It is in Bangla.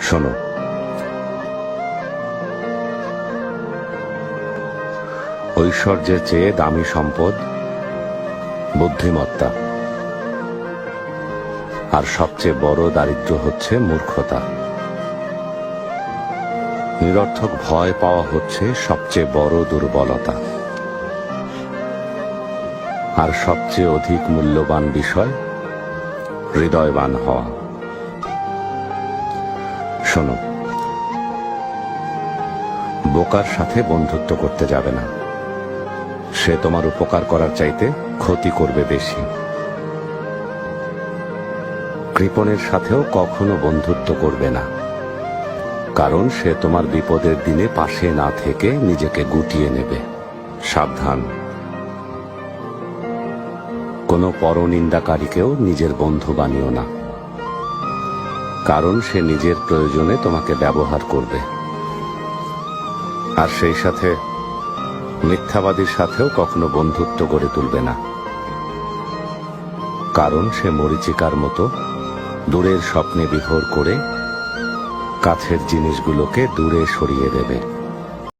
শোনো, ঐশ্বর্যের চেয়ে দামি সম্পদ বুদ্ধিমত্তা, আর সবচেয়ে বড় দারিদ্র্য হচ্ছে মূর্খতা। নিরর্থক ভয় পাওয়া হচ্ছে সবচেয়ে বড় দুর্বলতা, আর সবচেয়ে অধিক মূল্যবান বিষয় হৃদয়বান হওয়া। শোনো, বোকার সাথে বন্ধুত্ব করতে যাবে না, সে তোমার উপকার করার চাইতে ক্ষতি করবে বেশি। কৃপণের সাথেও কখনো বন্ধুত্ব করবে না, কারণ সে তোমার বিপদের দিনে পাশে না থেকে নিজেকে গুটিয়ে নেবে। সাবধান, কোনো পরনিন্দাকারীকেও নিজের বন্ধু বানিও না, কারণ সে নিজের প্রয়োজনে তোমাকে ব্যবহার করবে। আর সেই সাথে মিথ্যাবাদীর সাথেও কখনো বন্ধুত্ব গড়ে তুলবে না, কারণ সে মরীচিকার মতো দূরের স্বপ্নে বিভোর করে কাছের জিনিসগুলোকে দূরে সরিয়ে দেবে।